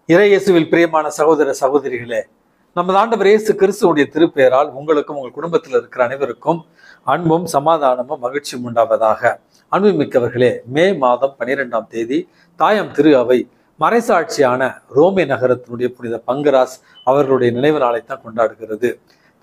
இறை இயேசுவில் பிரியமான சகோதர சகோதரிகளே, நமது ஆண்டவர் இயேசு கிறிஸ்துவுடைய திருப்பெயரால் உங்களுக்கும் உங்கள் குடும்பத்தில் இருக்கிற அனைவருக்கும் அன்பும் சமாதானமும் மகிழ்ச்சியும் உண்டாவதாக. அன்புமிக்கவர்களே, மே மாதம் 12ஆம் தேதி தாயாம் திரு அவை மறைசாட்சியான ரோமே நகரத்தினுடைய புனித பங்கராஸ் அவர்களுடைய நினைவு நாளைத்தான் கொண்டாடுகிறது.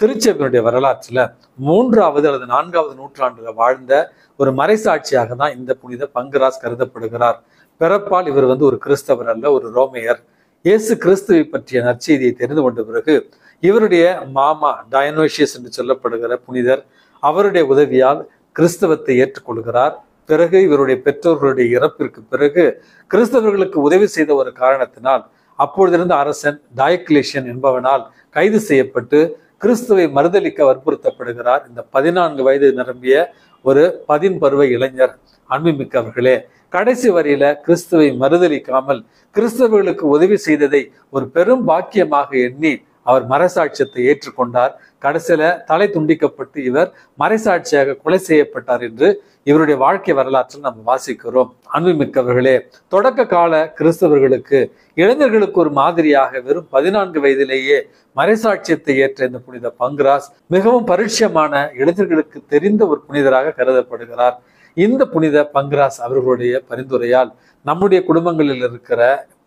திருச்சபையினுடைய வரலாற்றில் 3வது அல்லது 4வது நூற்றாண்டுல வாழ்ந்த ஒரு மறைசாட்சியாக தான் இந்த புனித பங்கராஸ் கருதப்படுகிறார். பிறப்பால் இவர் ஒரு கிறிஸ்தவர் அல்ல, ஒரு ரோமையர். இயேசு கிறிஸ்துவை பற்றிய நற்செய்தியை தெரிந்து கொண்ட பிறகு இவருடைய மாமா டயனோசியஸ் என்று சொல்லப்படுகிற புனிதர் அவருடைய உதவியால் கிறிஸ்தவத்தை ஏற்றுக்கொள்கிறார். பிறகு இவருடைய பெற்றோர்களுடைய இறப்பிற்கு பிறகு கிறிஸ்தவர்களுக்கு உதவி செய்த ஒரு காரணத்தினால் அப்பொழுதிருந்த அரசன் டயக்லேஷியன் என்பவனால் கைது செய்யப்பட்டு கிறிஸ்துவை மறுதலிக்க வற்புறுத்தப்படுகிறார். இந்த 14 வயது நிரம்பிய ஒரு 10 பருவ இளைஞர். அன்புமிக்கவர்களே, கடைசி வரையில கிறிஸ்துவை மறுதலிக்காமல் கிறிஸ்தவர்களுக்கு உதவி செய்ததை ஒரு பெரும் பாக்கியமாக எண்ணி அவர் மறைசாட்சியத்தை ஏற்றுக்கொண்டார். கடைசியில தலை துண்டிக்கப்பட்டு இவர் மறைசாட்சியாக கொலை செய்யப்பட்டார் என்று இவருடைய வாழ்க்கை வரலாற்றில் நம்ம வாசிக்கிறோம். அன்புமிக்கவர்களே, தொடக்க கால கிறிஸ்தவர்களுக்கு, இளைஞர்களுக்கு ஒரு மாதிரியாக வெறும் 14 வயதிலேயே மறைசாட்சியத்தை ஏற்ற இந்த புனித பங்கராஸ் மிகவும் பரிட்சயமான, இளைஞர்களுக்கு தெரிந்த ஒரு புனிதராக கருதப்படுகிறார். இந்த புனித பங்கராஸ் அவர்களுடைய பரிந்துரையால் நம்முடைய குடும்பங்களில் இருக்கிற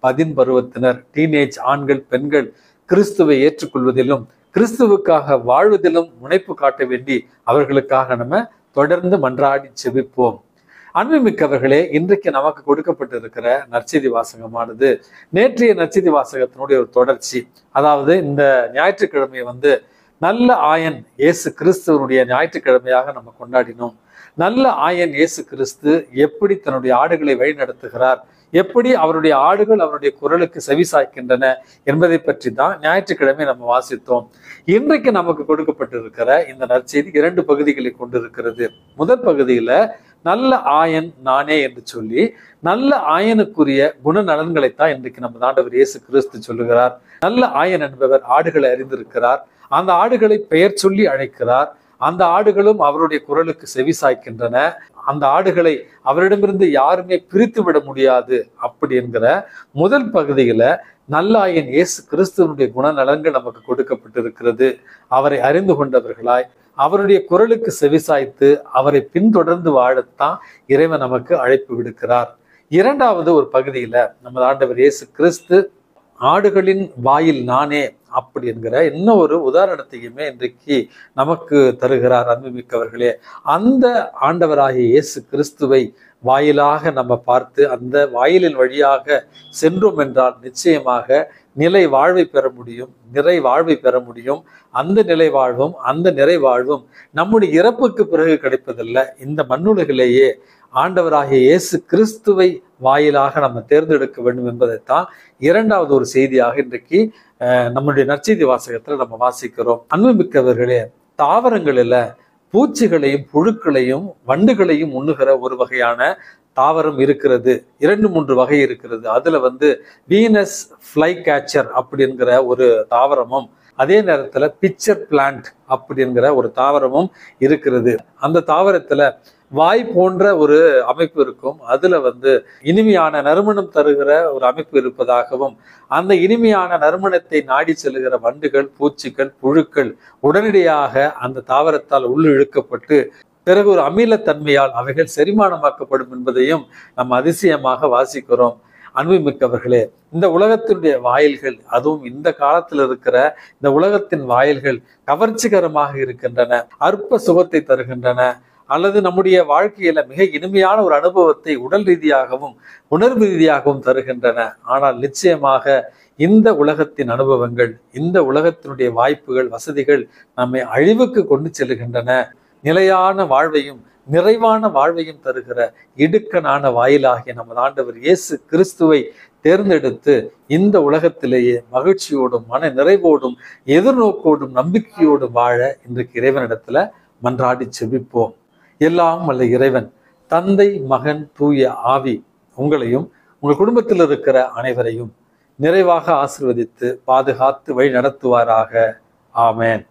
10 பருவத்தினர், டீனேஜ் ஆண்கள் பெண்கள் கிறிஸ்துவை ஏற்றுக்கொள்வதிலும் கிறிஸ்துவுக்காக வாழ்வதிலும் முனைப்பு காட்ட வேண்டி அவர்களுக்காக நம்ம தொடர்ந்து மன்றாடி செபிப்போம். அன்புமிக்கவர்களே, இன்றைக்கு நமக்கு கொடுக்கப்பட்டிருக்கிற நற்செய்தி வாசகமானது நேற்றைய நற்செய்தி வாசகத்தினுடைய ஒரு தொடர்ச்சி. அதாவது இந்த ஞாயிற்றுக்கிழமையை நல்ல ஆயன் இயேசு கிறிஸ்துவனுடைய ஞாயிற்றுக்கிழமையாக நம்ம கொண்டாடினோம். நல்ல ஆயன் இயேசு கிறிஸ்து எப்படி தன்னுடைய ஆடுகளை வழி நடத்துகிறார், எப்படி அவருடைய ஆடுகள் அவருடைய குரலுக்கு செவிசாய்க்கின்றன என்பதை பற்றி தான் ஞாயிற்றுக்கிழமை நம்ம வாசித்தோம். இன்றைக்கு நமக்கு கொடுக்கப்பட்டிருக்கிற இந்த நற்செய்தி 2 பகுதிகளை கொண்டிருக்கிறது. முதல் பகுதியில நல்ல ஆயன் நானே என்று சொல்லி நல்ல ஆயனுக்குரிய குணநலன்களைத்தான் இன்றைக்கு நம்ம ஆண்டவர் இயேசு கிறிஸ்து சொல்லுகிறார். நல்ல ஆயன் என்பவர் ஆடுகளை அறிந்திருக்கிறார். அந்த ஆடுகளை பெயர் சொல்லி அழைக்கிறார். அந்த ஆடுகளும் அவருடைய குரலுக்கு செவிசாய்க்கின்றன. அந்த ஆடுகளை அவரிடமிருந்து யாருமே பிரித்து விட முடியாது. அப்படி என்கிற முதல் பகுதியில நல்லாயன் இயேசு கிறிஸ்துவனுடைய குணநலன்கள் நமக்கு கொடுக்கப்பட்டிருக்கிறது. அவரை அறிந்து கொண்டவர்களாய் அவருடைய குரலுக்கு செவிசாய்த்து அவரை பின்தொடர்ந்து வாழத்தான் இறைவன் நமக்கு அழைப்பு விடுக்கிறார். 2வது ஒரு பகுதியில நமது ஆண்டவர் இயேசு கிறிஸ்து ஆடுகளின் வாயில் நானே அப்படி என்கிற இன்னும் ஒரு உதாரணத்தையுமே இன்றைக்கு நமக்கு தருகிறார். அன்புமிக்கவர்களே, அந்த ஆண்டவராகிய இயேசு கிறிஸ்துவை வாயிலாக நம்ம பார்த்து அந்த வாயிலின் வழியாக சென்றோம் என்றால் நிச்சயமாக நிலை வாழ்வை பெற முடியும், நிறை வாழ்வை பெற முடியும். அந்த நிலை வாழ்வும் அந்த நிறை வாழ்வும் நம்முடைய இறப்புக்கு பிறகு கிடைப்பதில்லை. இந்த மண்ணுலகிலேயே ஆண்டவராகிய இயேசு கிறிஸ்துவை வாயிலாக நம்ம தேர்ந்தெடுக்க வேண்டும் என்பதைத்தான் 2வது ஒரு செய்தியாக இன்றைக்கு நம்முடைய நற்செய்தி வாசகத்துல நம்ம வாசிக்கிறோம். அன்புமிக்கவர்களே, தாவரங்களில பூச்சிகளையும் புழுக்களையும் வண்டுகளையும் உண்ணுகிற ஒரு வகையான தாவரம் இருக்கிறது. 2-3 வகை இருக்கிறது. அதுல வீனஸ் ஃப்ளை கேச்சர் அப்படிங்கிற ஒரு தாவரமும், அதே நேரத்துல பிக்சர் பிளான்ட் அப்படிங்கிற ஒரு தாவரமும் இருக்கிறது. அந்த தாவரத்துல வாய் போன்ற ஒரு அமைப்பு இருக்கும். அதுல இனிமையான நறுமணம் தருகிற ஒரு அமைப்பு இருப்பதாகவும், அந்த இனிமையான நறுமணத்தை நாடி செல்லுகிற வண்டுகள், பூச்சிகள், புழுக்கள் உடனடியாக அந்த தாவரத்தால் உள்ளிழுக்கப்பட்டு பிறகு ஒரு அமிலத்தன்மையால் அவைகள் செரிமானமாக்கப்படும் என்பதையும் நம்ம அதிசயமாக வாசிக்கிறோம். அன்புமிக்கவர்களே, இந்த உலகத்தினுடைய வாயில்கள், அதுவும் இந்த காலத்தில் இருக்கிற இந்த உலகத்தின் வாயில்கள் கவர்ச்சிகரமாக இருக்கின்றன, அற்ப சுகத்தை தருகின்றன, அல்லது நம்முடைய வாழ்க்கையில மிக இனிமையான ஒரு அனுபவத்தை உடல் ரீதியாகவும் உணர்வு ரீதியாகவும் தருகின்றன. ஆனால் நிச்சயமாக இந்த உலகத்தின் அனுபவங்கள், இந்த உலகத்தினுடைய வாய்ப்புகள், வசதிகள் நம்மை அழிவுக்கு கொண்டு செல்லுகின்றன. நிலையான வாழ்வையும் நிறைவான வாழ்வையும் தருகிற இடுக்கனான வாயிலாகிய நமது ஆண்டவர் இயேசு கிறிஸ்துவை தேர்ந்தெடுத்து இந்த உலகத்திலேயே மகிழ்ச்சியோடும் மன நிறைவோடும் எதிர்நோக்கோடும் நம்பிக்கையோடும் வாழ இன்றைக்கு இறைவனிடத்துல மன்றாடி செபிப்போம். எல்லாம் வல்ல இறைவன், தந்தை, மகன், தூய ஆவி உங்களையும் உங்கள் குடும்பத்தில் இருக்கிற அனைவரையும் நிறைவாக ஆசீர்வதித்து பாதுகாத்து வழி நடத்துவாராக. ஆமென்.